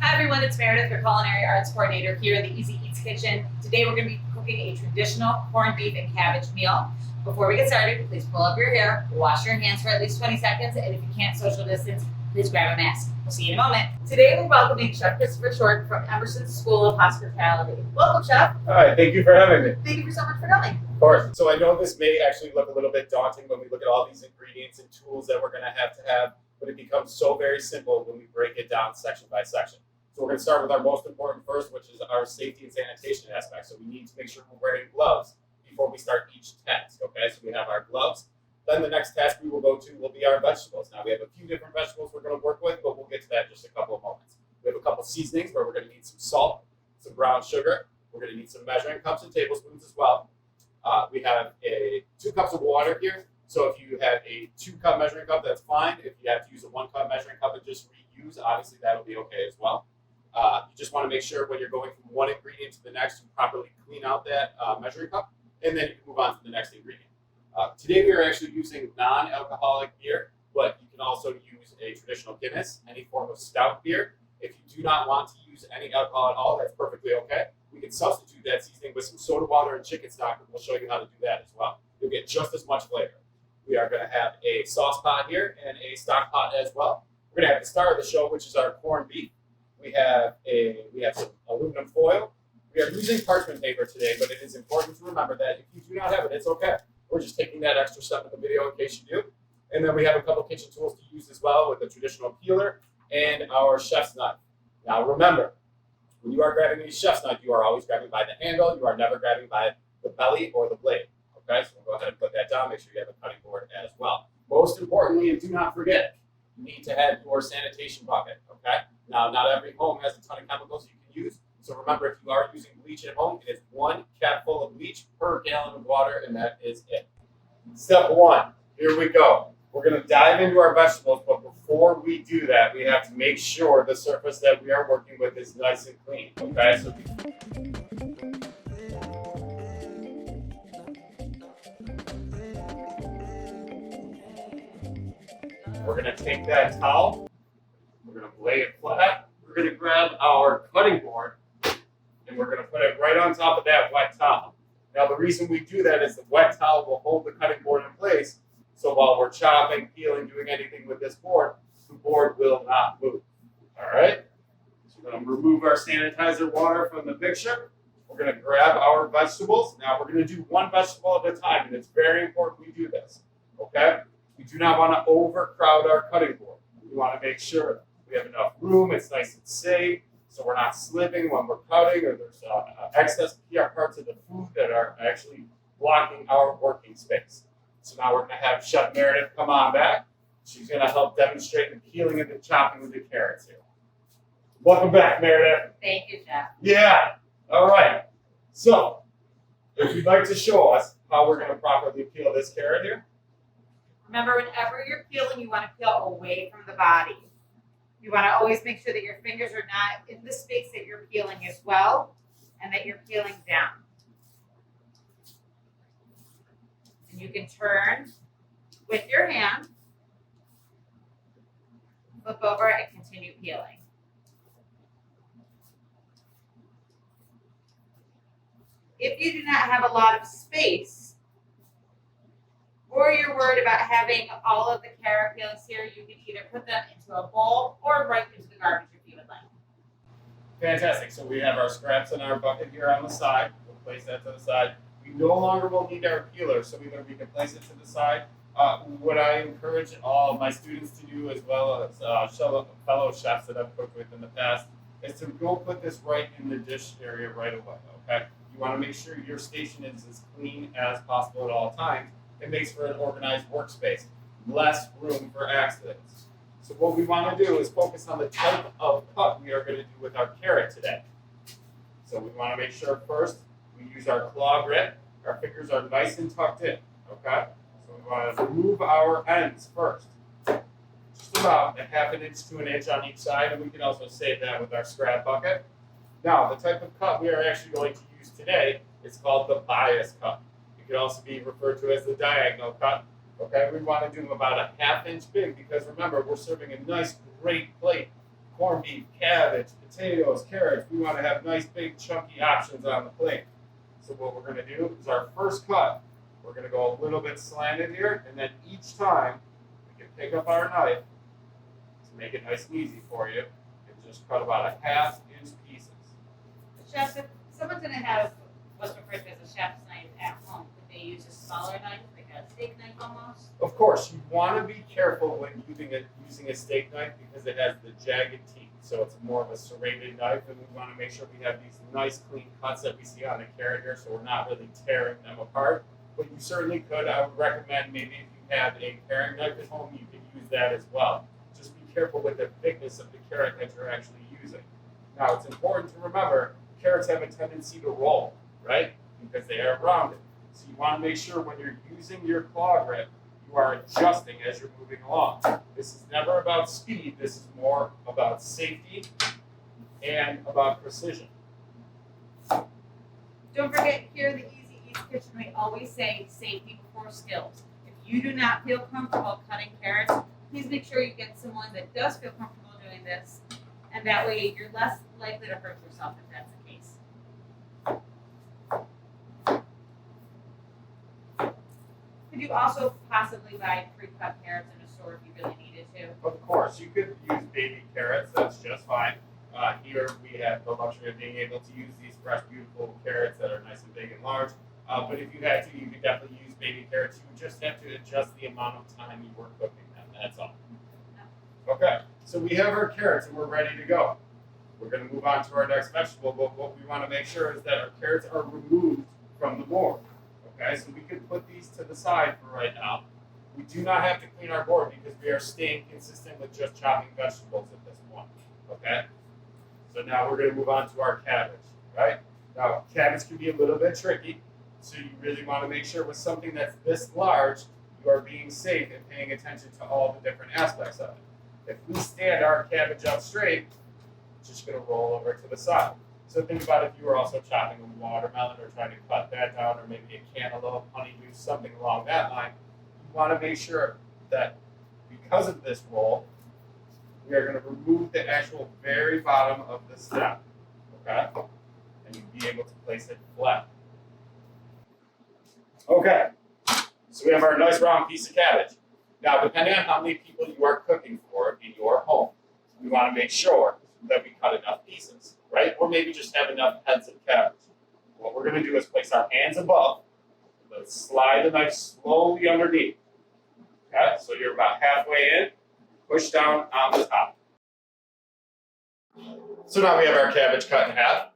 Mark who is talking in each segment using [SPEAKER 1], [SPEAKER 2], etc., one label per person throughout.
[SPEAKER 1] Hi everyone, it's Meredith, your culinary arts coordinator here in the Easy Eats kitchen. Today we're going to be cooking a traditional corned beef and cabbage meal. Before we get started, please pull up your hair, wash your hands for at least 20 seconds, and if you can't social distance, please grab a mask. We'll see you in a moment. Today we're welcoming Chef Christopher Short from Emerson's School of Hospitality. Welcome, Chef.
[SPEAKER 2] Hi, thank you for having me.
[SPEAKER 1] Thank you so much for coming.
[SPEAKER 2] Of course. So I know this may actually look a little bit daunting when we look at all these ingredients and tools that we're going to have, but it becomes so very simple when we break it down section by section. So we're going to start with our most important first, which is our safety and sanitation aspect. So we need to make sure we're wearing gloves before we start each task, okay? So we have our gloves. Then the next task we will go to will be our vegetables. Now we have a few different vegetables we're going to work with, but we'll get to that in just a couple of moments. We have a couple seasonings where we're going to need some salt, some brown sugar. We're going to need some measuring cups and tablespoons as well. We have 2 cups of water here. So if you have a 2-cup measuring cup, that's fine. If you have to use a 1-cup measuring cup and just reuse, obviously that'll be okay as well. You just want to make sure when you're going from one ingredient to the next, you properly clean out that measuring cup, and then you can move on to the next ingredient. Today we are actually using non-alcoholic beer, but you can also use a traditional Guinness, any form of stout beer. If you do not want to use any alcohol at all, that's perfectly okay. We can substitute that seasoning with some soda water and chicken stock, and we'll show you how to do that as well. You'll get just as much flavor. We are going to have a sauce pot here and a stock pot as well. We're going to have the star of the show, which is our corned beef. We have some aluminum foil. We are using parchment paper today, but it is important to remember that if you do not have it, it's okay. We're just taking that extra step in the video in case you do. And then we have a couple kitchen tools to use as well with a traditional peeler and our chef's knife. Now remember, when you are grabbing a chef's knife, you are always grabbing by the handle. You are never grabbing by the belly or the blade. Okay, so we'll go ahead and put that down. Make sure you have a cutting board as well. Most importantly, and do not forget, you need to have your sanitation bucket. Okay. Now, not every home has a ton of chemicals you can use. So remember, if you are using bleach at home, it is 1 cap full of bleach per gallon of water, and that is it. Step 1. Here we go. We're going to dive into our vegetables, but before we do that, we have to make sure the surface that we are working with is nice and clean. Okay, so we're going to take that towel, we're going to lay it flat, we're going to grab our cutting board, and we're going to put it right on top of that wet towel. Now the reason we do that is the wet towel will hold the cutting board in place. So while we're chopping, peeling, doing anything with this board, the board will not move. All right? So we're going to remove our sanitizer water from the picture. We're going to grab our vegetables. Now we're going to do one vegetable at a time, and it's very important we do this. Okay? We do not want to overcrowd our cutting board. We want to make sure we have enough room, it's nice and safe, so we're not slipping when we're cutting, or there's excess parts of the food that are actually blocking our working space. So now we're going to have Chef Meredith come on back. She's going to help demonstrate the peeling and the chopping with the carrots here. Welcome back, Meredith.
[SPEAKER 1] Thank you, Chef.
[SPEAKER 2] Yeah. All right. So, if you'd like to show us how we're going to properly peel this carrot here.
[SPEAKER 1] Remember, whenever you're peeling, you want to peel away from the body. You want to always make sure that your fingers are not in the space that you're peeling as well, and that you're peeling down. And you can turn with your hand, flip over, and continue peeling. If you do not have a lot of space, or you're worried about having all of the carrot peelings here, you can either put them into a bowl or right into the garbage if you would like.
[SPEAKER 2] Fantastic. So we have our scraps in our bucket here on the side. We'll place that to the side. We no longer will need our peeler, so either we can place it to the side. What I encourage all my students to do, as well as fellow chefs that I've cooked with in the past, is to go put this right in the dish area right away. Okay. You want to make sure your station is as clean as possible at all times. It makes for an organized workspace, less room for accidents. So what we want to do is focus on the type of cut we are going to do with our carrot today. So we want to make sure first we use our claw grip. Our fingers are nice and tucked in, okay? So we want to remove our ends first. Just about a 1/2 inch to 1 inch on each side, and we can also save that with our scrap bucket. Now, the type of cut we are actually going to use today is called the bias cut. It could also be referred to as the diagonal cut. Okay, we want to do them about a 1/2 inch big because remember, we're serving a nice, great plate corned beef, cabbage, potatoes, carrots. We want to have nice, big, chunky options on the plate. So what we're going to do is our first cut, we're going to go a little bit slanted here, and then each time we can pick up our knife to make it nice and easy for you, and just cut about a 1/2 inch pieces.
[SPEAKER 1] Chef, if someone's going to have what's referred to as a chef's knife at home, could they use a smaller knife, like a steak knife almost?
[SPEAKER 2] Of course, you want to be careful when using a steak knife because it has the jagged teeth. So it's more of a serrated knife, and we want to make sure we have these nice clean cuts that we see on the carrot here, so we're not really tearing them apart. But you certainly could. I would recommend maybe if you have a paring knife at home, you could use that as well. Just be careful with the thickness of the carrot that you're actually using. Now, it's important to remember, carrots have a tendency to roll, right? Because they are rounded. So you want to make sure when you're using your claw grip, you are adjusting as you're moving along. This is never about speed. This is more about safety and about precision.
[SPEAKER 1] Don't forget, here at the Easy Eats Kitchen, we always say safety before skills. If you do not feel comfortable cutting carrots, please make sure you get someone that does feel comfortable doing this, and that way you're less likely to hurt yourself if that's the case. Could you also possibly buy pre-cut carrots in a store if you really needed to?
[SPEAKER 2] Of course, you could use baby carrots. That's just fine. Here we have the luxury of being able to use these fresh, beautiful carrots that are nice and big and large. But if you had to, you could definitely use baby carrots. You would just have to adjust the amount of time you were cooking them. That's all. Okay, so we have our carrots and we're ready to go. We're going to move on to our next vegetable, but what we want to make sure is that our carrots are removed from the board. Okay, so we can put these to the side for right now. We do not have to clean our board because we are staying consistent with just chopping vegetables at this point. Okay, so now we're going to move on to our cabbage. Right now, cabbage can be a little bit tricky, so you really want to make sure with something that's this large, you are being safe and paying attention to all the different aspects of it. If we stand our cabbage up straight, it's just going to roll over to the side. So think about if you were also chopping a watermelon or trying to cut that down, or maybe a cantaloupe, honeydew, something along that line. You want to make sure that because of this roll, we are going to remove the actual very bottom of the stem, okay? And you'd be able to place it flat. Okay, so we have our nice round piece of cabbage. Now, depending on how many people you are cooking for in your home, we want to make sure that we cut enough pieces, right? Or maybe just have enough heads of cabbage. What we're going to do is place our hands above. Let's slide the knife slowly underneath. Okay, so you're about halfway in. Push down on the top. So now we have our cabbage cut in half.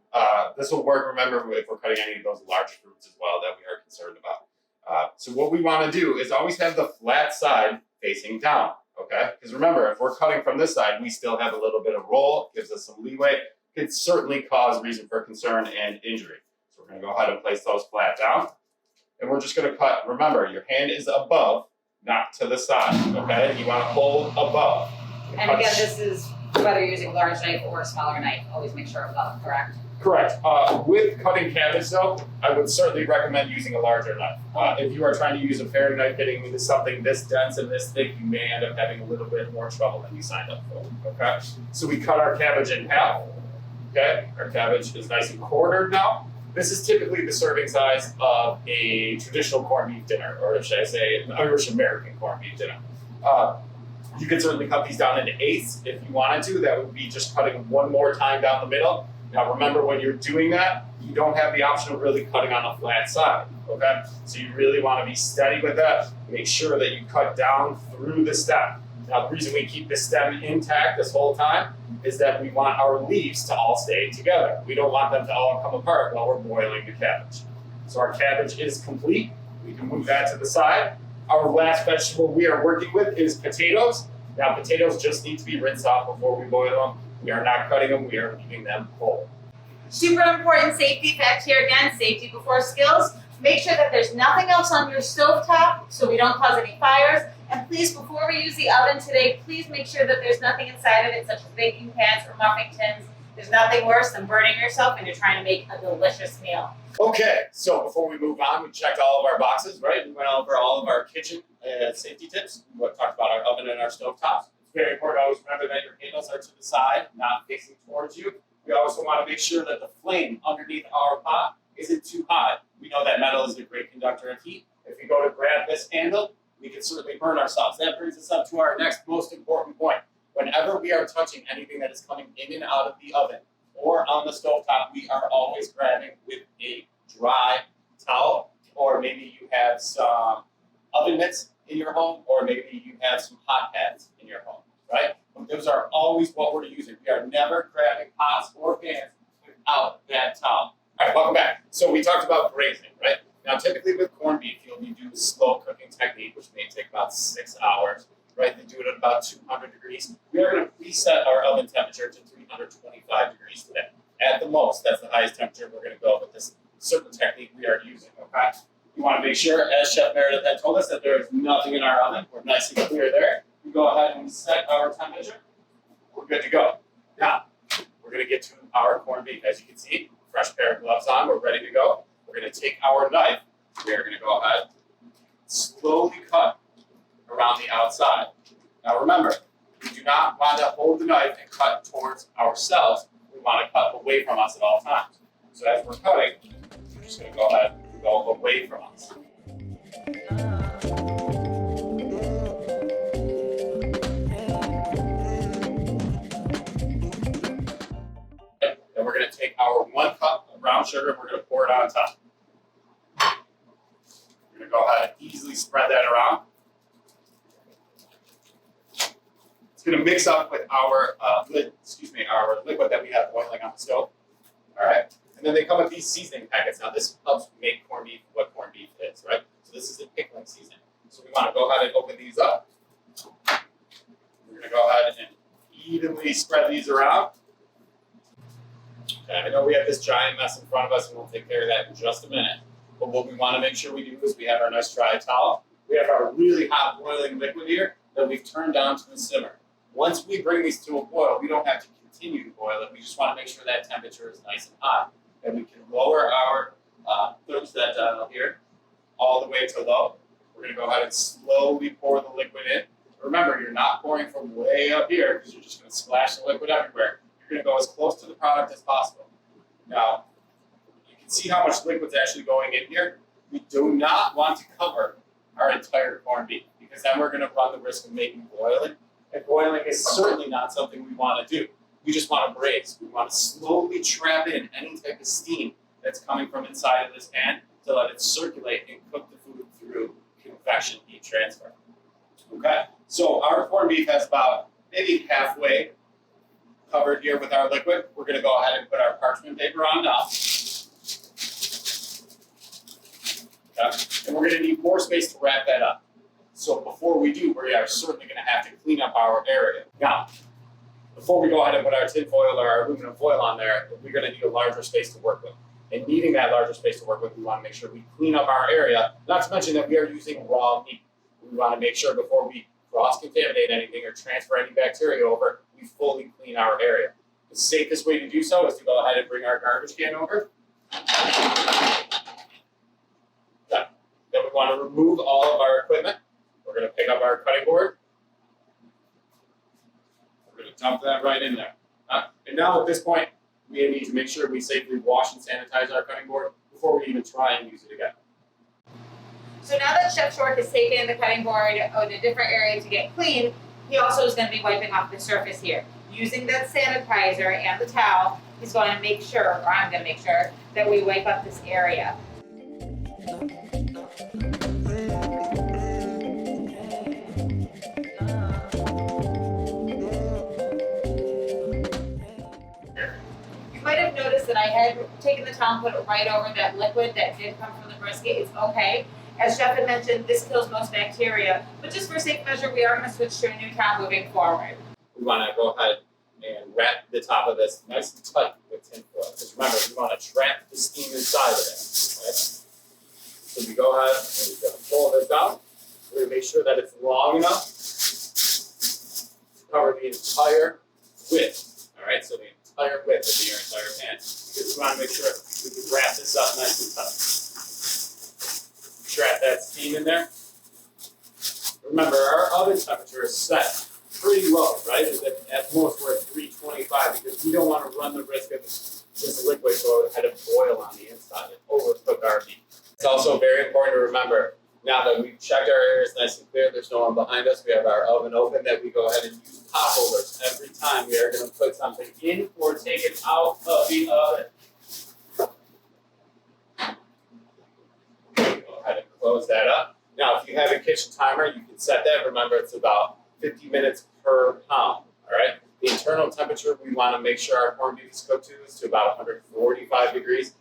[SPEAKER 2] This will work, remember, if we're cutting any of those large fruits as well that we are concerned about. So what we want to do is always have the flat side facing down, okay? Because remember, if we're cutting from this side, we still have a little bit of roll, gives us some leeway. Could certainly cause reason for concern and injury. So we're going to go ahead and place those flat down. And we're just going to cut, remember, your hand is above, not to the side, okay? You want to hold above.
[SPEAKER 1] And again, this is whether you're using a large knife or a smaller knife, always make sure above, correct?
[SPEAKER 2] Correct. With cutting cabbage, though, I would certainly recommend using a larger knife. If you are trying to use a paring knife getting into something this dense and this thick, you may end up having a little bit more trouble than you signed up for. Okay? So we cut our cabbage in half. Okay? Our cabbage is nice and quartered now. This is typically the serving size of a traditional corned beef dinner, or should I say, an Irish American corned beef dinner. You could certainly cut these down into eighths if you wanted to. That would be just cutting one more time down the middle. Now remember, when you're doing that, you don't have the option of really cutting on a flat side, okay? So you really want to be steady with that. Make sure that you cut down through the stem. Now the reason we keep the stem intact this whole time is that we want our leaves to all stay together. We don't want them to all come apart while we're boiling the cabbage. So our cabbage is complete. We can move that to the side. Our last vegetable we are working with is potatoes. Now potatoes just need to be rinsed off before we boil them. We are not cutting them, we are leaving them whole.
[SPEAKER 1] Super important safety fact here again, safety before skills. Make sure that there's nothing else on your stovetop so we don't cause any fires. And please, before we use the oven today, please make sure that there's nothing inside of it, such as baking pans or muffin tins. There's nothing worse than burning yourself when you're trying to make a delicious meal.
[SPEAKER 2] Okay, so before we move on, we checked all of our boxes, right? We went over all of our kitchen safety tips. We talked about our oven and our stove tops. It's very important to always remember that your handles are to the side, not facing towards you. We also want to make sure that the flame underneath our pot isn't too hot. We know that metal is a great conductor of heat. If we go to grab this handle, we can certainly burn ourselves. That brings us up to our next most important point. Whenever we are touching anything that is coming in and out of the oven or on the stovetop, we are always grabbing with a dry towel, or maybe you have some oven mitts in your home, or maybe you have some hot pads in your home, right? Those are always what we're using. We are never grabbing pots or pans without that towel. All right, welcome back. So we talked about braising, right? Now, typically with corned beef, you'll do a slow cooking technique, which may take about 6 hours, right? They do it at about 200 degrees. We are going to reset our oven temperature to 325 degrees today. At the most, that's the highest temperature we're going to go with this certain technique we are using, okay? You want to make sure, as Chef Meredith had told us, that there is nothing in our oven. We're nice and clear there. We go ahead and set our temperature. We're good to go. Now, we're going to get to our corned beef. As you can see, fresh pair of gloves on. We're ready to go. We're going to take our knife. We are going to go ahead and slowly cut around the outside. Now remember, we do not want to hold the knife and cut towards ourselves. We want to cut away from us at all times. So as we're cutting, we're just going to go ahead and go away from us. Then we're going to take our 1 cup of brown sugar and we're going to pour it on top. We're going to go ahead and easily spread that around. It's going to mix up with our our liquid that we have boiling on the stove. All right, and then they come with these seasoning packets. Now this helps make corned beef what corned beef is, right? So this is a pickling seasoning. So we want to go ahead and open these up. We're going to go ahead and evenly spread these around. Okay, I know we have this giant mess in front of us, and we'll take care of that in just a minute. But what we want to make sure we do is we have our nice dry towel. We have our really hot boiling liquid here that we've turned down to the simmer. Once we bring these to a boil, we don't have to continue to boil it. We just want to make sure that temperature is nice and hot. And we can lower our thermostat dial here all the way to low. We're going to go ahead and slowly pour the liquid in. Remember, you're not pouring from way up here because you're just going to splash the liquid everywhere. You're going to go as close to the product as possible. Now, you can see how much liquid's actually going in here. We do not want to cover our entire corned beef because then we're going to run the risk of making boiling. And boiling is certainly not something we want to do. We just want to braise. We want to slowly trap in any type of steam that's coming from inside of this pan to let it circulate and cook the food through convection heat transfer. Okay, so our corned beef has about maybe halfway covered here with our liquid. We're going to go ahead and put our parchment paper on now. Okay, and we're going to need more space to wrap that up. So before we do, we are certainly going to have to clean up our area. Now, before we go ahead and put our tin foil or our aluminum foil on there, we're going to need a larger space to work with. And needing that larger space to work with, we want to make sure we clean up our area. Not to mention that we are using raw meat. We want to make sure before we cross-contaminate anything or transfer any bacteria over, we fully clean our area. The safest way to do so is to go ahead and bring our garbage can over. Then we want to remove all of our equipment. We're going to pick up our cutting board. We're going to dump that right in there. And now at this point, we need to make sure we safely wash and sanitize our cutting board before we even try and use it again.
[SPEAKER 1] So now that Chef Shork has taken the cutting board in a different area to get clean, he also is going to be wiping off the surface here. Using that sanitizer and the towel, he's going to make sure, or I'm going to make sure, that we wipe up this area. You might have noticed that I had taken the towel and put it right over that liquid that did come from the brisket. It's okay. As Chef had mentioned, this kills most bacteria, but just for safe measure, we are going to switch to a new towel moving forward.
[SPEAKER 2] We want to go ahead and wrap the top of this nice and tight with tin foil. Because remember, we want to trap the steam inside of it. Right? So we go ahead and we're going to pull this down. We're going to make sure that it's long enough to cover the entire width. All right, so the entire width of your entire pan. Because we want to make sure we can wrap this up nice and tight. Trap that steam in there. Remember, our oven temperature is set pretty low, right? At most we're at 325 because we don't want to run the risk of this liquid go ahead and boil on the inside and overcook our meat. It's also very important to remember, now that we've checked our areas nice and clear, there's no one behind us, we have our oven open, that we go ahead and use pot holders every time we are going to put something in or take it out of the oven. Go ahead and close that up. Now, if you have a kitchen timer, you can set that. Remember, it's about 50 minutes per pound, all right? The internal temperature we want to make sure our corned beef is cooked to is to about 145 degrees,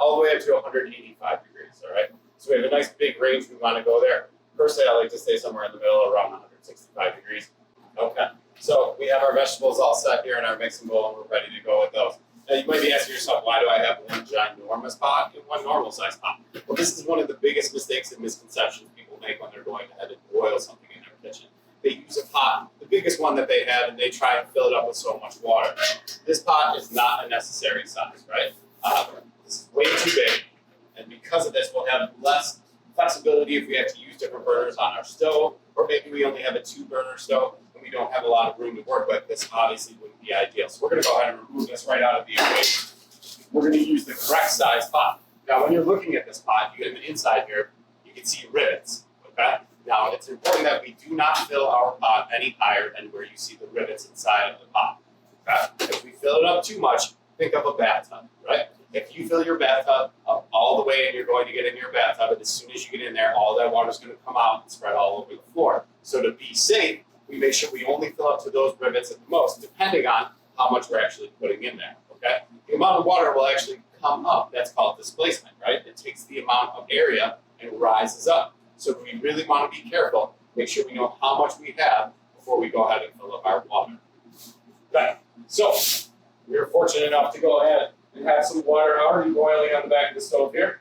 [SPEAKER 2] all the way up to 185 degrees, all right? So we have a nice big range we want to go there. Personally, I like to stay somewhere in the middle around 165 degrees. Okay, so we have our vegetables all set here in our mixing bowl, and we're ready to go with those. Now, you might be asking yourself, why do I have one ginormous pot and one normal size pot? Well, this is one of the biggest mistakes and misconceptions people make when they're going ahead and boil something in their kitchen. They use a pot, the biggest one that they have, and they try and fill it up with so much water. This pot is not a necessary size, right? This is way too big, and because of this, we'll have less flexibility if we have to use different burners on our stove, or maybe we only have a 2-burner stove and we don't have a lot of room to work with. This obviously wouldn't be ideal. So we're going to go ahead and remove this right out of the equation. We're going to use the correct size pot. Now, when you're looking at this pot, you have an inside here, you can see rivets, okay? Now, it's important that we do not fill our pot any higher than where you see the rivets inside of the pot, okay? If we fill it up too much, think of a bathtub, right? If you fill your bathtub up all the way and you're going to get in your bathtub, and as soon as you get in there, all that water is going to come out and spread all over the floor. So to be safe, we make sure we only fill up to those rivets at the most, depending on how much we're actually putting in there, okay? The amount of water will actually come up. That's called displacement, right? It takes the amount of area and rises up. So we really want to be careful, make sure we know how much we have before we go ahead and fill up our water. Okay, so we are fortunate enough to go ahead and have some water already boiling on the back of the stove here.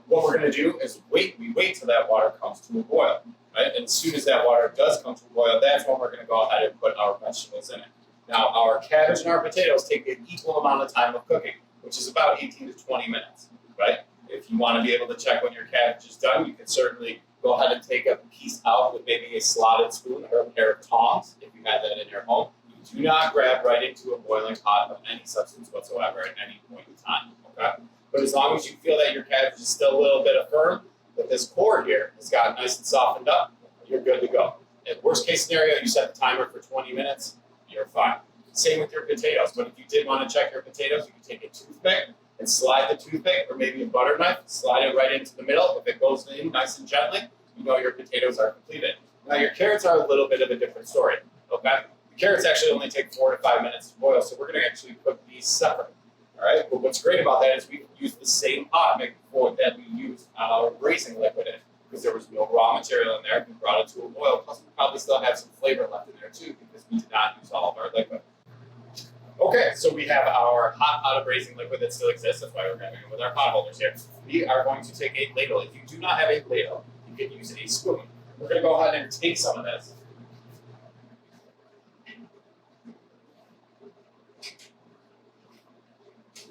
[SPEAKER 2] What we're going to do is we wait till that water comes to a boil, right? And as soon as that water does come to a boil, that's when we're going to go ahead and put our vegetables in it. Now, our cabbage and our potatoes take an equal amount of time of cooking, which is about 18 to 20 minutes, right? If you want to be able to check when your cabbage is done, you can certainly go ahead and take a piece out with maybe a slotted spoon or a pair of tongs, if you have that in your home. Do not grab right into a boiling pot of any substance whatsoever at any point in time, okay? But as long as you feel that your cabbage is still a little bit firm, that this core here has gotten nice and softened up, you're good to go. In worst case scenario, you set the timer for 20 minutes, you're fine. Same with your potatoes, but if you did want to check your potatoes, you can take a toothpick and slide the toothpick, or maybe a butter knife, slide it right into the middle. If it goes in nice and gently, you know your potatoes are completed. Now your carrots are a little bit of a different story, okay? The carrots actually only take 4 to 5 minutes to boil, so we're going to actually cook these separate. All right. But what's great about that is we use the same pot before that we used our braising liquid in, because there was no raw material in there. We brought it to a boil. Plus, we probably still have some flavor left in there too, because we did not use all of our liquid. Okay, so we have our hot pot of braising liquid that still exists. That's why we're grabbing it with our pot holders here. We are going to take a ladle. If you do not have a ladle, you can use a spoon. We're going to go ahead and take some of this.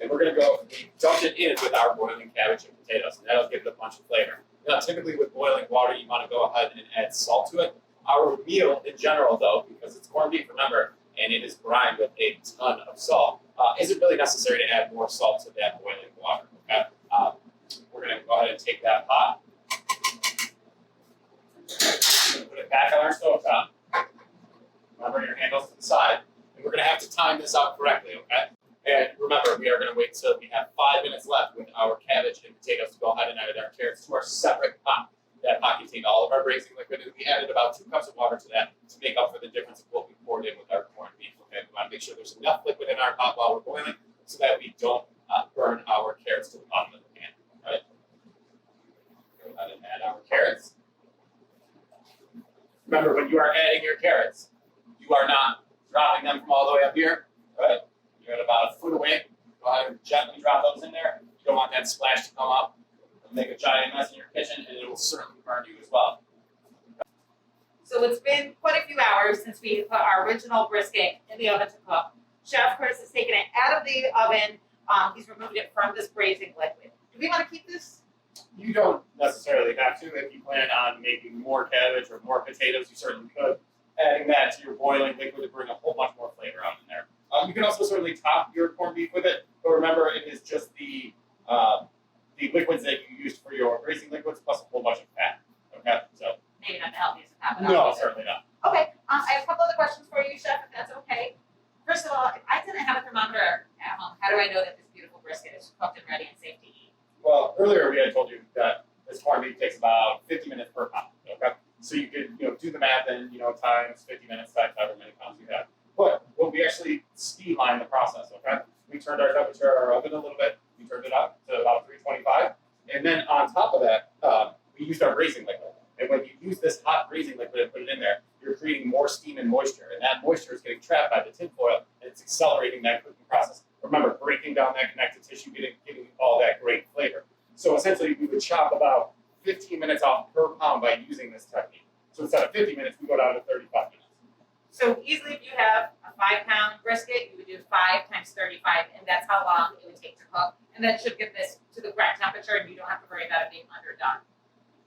[SPEAKER 2] And we're going to go dump it in with our boiling cabbage and potatoes, and that'll give it a bunch of flavor. Now, typically with boiling water, you want to go ahead and add salt to it. Our meal in general, though, because it's corned beef, remember, and it is brined with a ton of salt, isn't really necessary to add more salt to that boiling water, okay? We're going to go ahead and take that pot, put it back on our stove top. Remember your handles to the side, and we're going to have to time this out correctly, okay? And remember, we are going to wait till we have 5 minutes left with our cabbage and potatoes to go ahead and add our carrots to our separate pot. That pot contained all of our braising liquid, and we added about 2 cups of water to that to make up for the difference of what we poured in with our corned beef. Okay, we want to make sure there's enough liquid in our pot while we're boiling so that we don't burn our carrots to the bottom of the pan. All right? Go ahead and add our carrots. Remember, when you are adding your carrots, you are not dropping them from all the way up here. Right? You're at about a foot away. Go ahead and gently drop those in there. You don't want that splash to come up and make a giant mess in your kitchen, and it will certainly burn you as well.
[SPEAKER 1] So it's been quite a few hours since we put our original brisket in the oven to cook. Chef Chris has taken it out of the oven. He's removed it from this braising liquid. Do we want to keep this?
[SPEAKER 2] You don't necessarily have to. If you plan on making more cabbage or more potatoes, you certainly could. adding that to your boiling liquid to bring a whole bunch more flavor out in there. You can also certainly top your corned beef with it, but remember it is just the liquids that you used for your braising liquids plus a whole bunch of fat. Okay, so
[SPEAKER 1] Maybe not the healthiest of half.
[SPEAKER 2] no, certainly not.
[SPEAKER 1] Okay, I have a couple other questions for you, Chef, if that's okay. First of all, if I didn't have a thermometer at home, how do I know that this beautiful brisket is cooked and ready and safe to eat?
[SPEAKER 2] Well, earlier we had told you that this corned beef takes about 50 minutes per pound. Okay, so you could do the math and times 50 minutes times however many pounds you have. But when we actually streamline the process, okay, we turned our temperature of our oven a little bit. We turned it up to about 325, and then on top of that, we used our braising liquid. And when you use this hot braising liquid and put it in there, you're creating more steam and moisture, and that moisture is getting trapped by the tin foil, and it's accelerating that cooking process. Remember, breaking down that connective tissue, giving all that great flavor. So essentially, we would chop about 15 minutes off per pound by using this technique. So instead of 50 minutes, we go down to 35 minutes.
[SPEAKER 1] So easily, if you have a 5-pound brisket, you would do 5 times 35, and that's how long it would take to cook. And that should get this to the correct temperature, and you don't have to worry about it being underdone.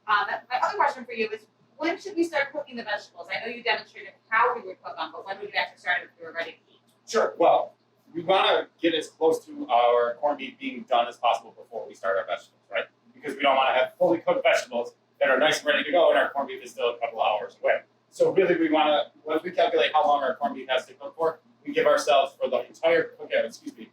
[SPEAKER 1] My other question for you is, when should we start cooking the vegetables? I know you demonstrated how we would cook them, but when would you actually start if we were ready to eat?
[SPEAKER 2] Sure. Well, we want to get as close to our corned beef being done as possible before we start our vegetables, right? Because we don't want to have fully cooked vegetables that are nice and ready to go, and our corned beef is still a couple hours away. So really, we want to, once we calculate how long our corned beef has to cook for, we give ourselves for the entire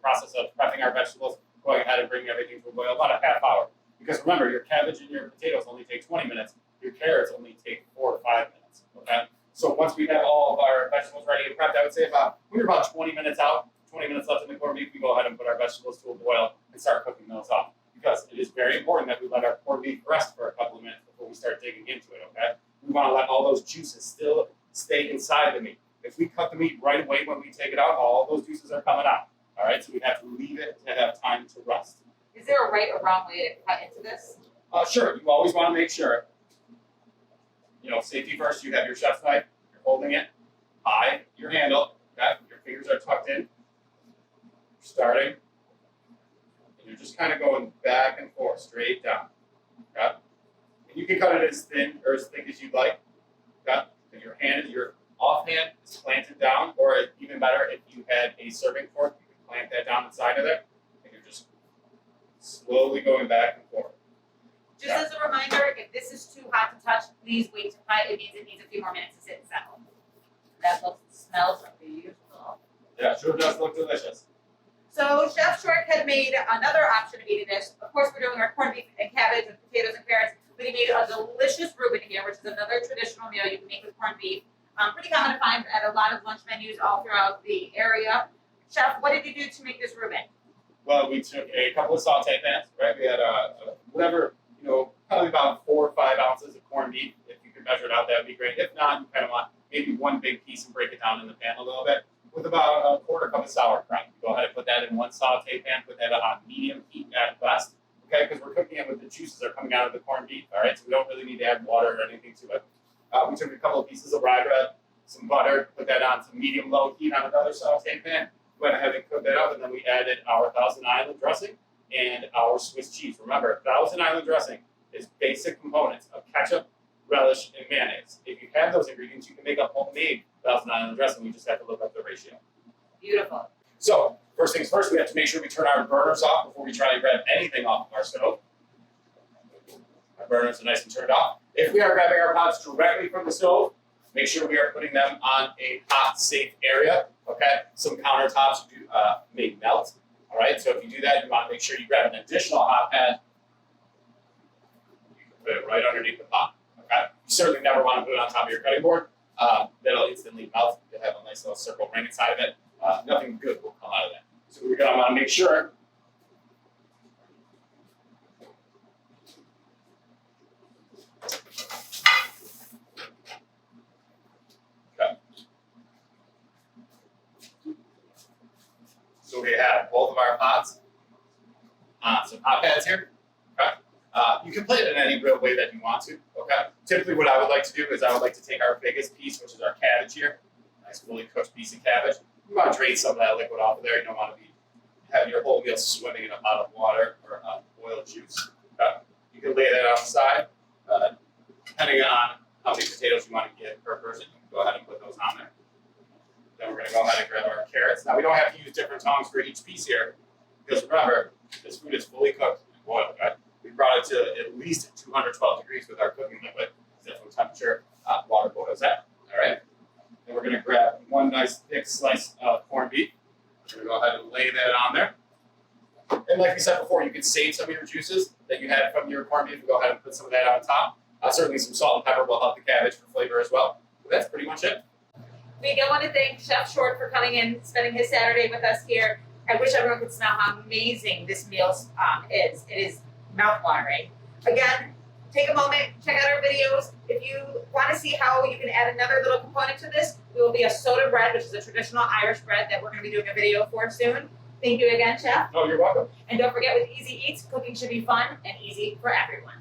[SPEAKER 2] process of prepping our vegetables, going ahead and bringing everything to a boil, about a half hour. Because remember, your cabbage and your potatoes only take 20 minutes. Your carrots only take 4 to 5 minutes. Okay. So once we have all of our vegetables ready and prepped, I would say we're about 20 minutes out, 20 minutes left in the corned beef. We go ahead and put our vegetables to a boil and start cooking those off. Because it is very important that we let our corned beef rest for a couple of minutes before we start digging into it. Okay. We want to let all those juices still stay inside the meat. If we cut the meat right away when we take it out, all those juices are coming out. All right. So we have to leave it to have time to rest.
[SPEAKER 1] Is there a right or wrong way to cut into this?
[SPEAKER 2] Sure. You always want to make sure, safety first. You have your chef's knife. You're holding it by your handle. Okay? Your fingers are tucked in. You're starting. And you're just kind of going back and forth, straight down. Okay? And you can cut it as thin or as thick as you'd like. Okay? And your offhand is planted down, or even better, if you had a serving fork, you can plant that down inside of there. And you're just slowly going back and forth.
[SPEAKER 1] Just as a reminder, if this is too hot to touch, please wait to cut. It means it needs a few more minutes to sit and settle. That looks and smells beautiful.
[SPEAKER 2] Yeah, sure does look delicious.
[SPEAKER 1] So Chef Shork had made another option of eating this. Of course, we're doing our corned beef and cabbage and potatoes and carrots, but he made a delicious Reuben here, which is another traditional meal you can make with corned beef. Pretty common to find at a lot of lunch menus all throughout the area. Chef, what did you do to make this Reuben?
[SPEAKER 2] Well, we took a couple of saute pans, right? We had probably about 4 or 5 ounces of corned beef. If you could measure it out, that would be great. If not, you kind of want maybe one big piece and break it down in the pan a little bit. With about a quarter cup of sauerkraut. You go ahead and put that in one saute pan, put that on medium heat at best, okay? Because we're cooking it with the juices that are coming out of the corned beef, all right? So we don't really need to add water or anything to it. We took a couple of pieces of rye bread, some butter, put that on to medium-low heat on another saute pan, went ahead and cooked that up, and then we added our Thousand Island dressing and our Swiss cheese. Remember, Thousand Island dressing is basic components of ketchup, relish, and mayonnaise. If you have those ingredients, you can make a homemade Thousand Island dressing. We just have to look up the ratio.
[SPEAKER 1] Beautiful.
[SPEAKER 2] So, first things first, we have to make sure we turn our burners off before we try to grab anything off of our stove. Our burners are nice and turned off. If we are grabbing our pots directly from the stove, make sure we are putting them on a hot, safe area. Okay? Some countertops may melt. All right? So if you do that, you want to make sure you grab an additional hot pad. You can put it right underneath the pot. Okay? You certainly never want to put it on top of your cutting board. That'll instantly melt. You'll have a nice little circle ring inside of it. Nothing good will come out of that. So we're going to want to make sure So we have both of our pots on some hot pads here. Okay. You can plate it in any real way that you want to. Okay. Typically, what I would like to do is I would like to take our biggest piece, which is our cabbage here, nice fully cooked piece of cabbage. You want to drain some of that liquid off of there. You don't want to have your whole meal swimming in a pot of water or oil juice. Okay. You can lay that on the side. Depending on how many potatoes you want to get per person, you can Go ahead and put those on there. Then we're going to go ahead and grab our carrots. Now we don't have to use different tongs for each piece here, because remember, this food is fully cooked and boiled, right? We brought it to at least 212 degrees with our cooking liquid. That's what temperature water boils at. All right. Then we're going to grab one nice thick slice of corned beef. We're going to go ahead and lay that on there. And like we said before, you can save some of your juices that you had from your corned beef and go ahead and put some of that on top. Certainly some salt and pepper will help the cabbage for flavor as well. But that's pretty much it.
[SPEAKER 1] We again want to thank Chef Short for coming in, spending his Saturday with us here. I wish everyone could smell how amazing this meal is. It is mouth-watering. Again, take a moment, check out our videos. If you want to see how you can add another little component to this, there will be a soda bread, which is a traditional Irish bread that we're going to be doing a video for soon. Thank you again, Chef.
[SPEAKER 2] Oh, you're welcome.
[SPEAKER 1] And don't forget, with Easy Eats, cooking should be fun and easy for everyone.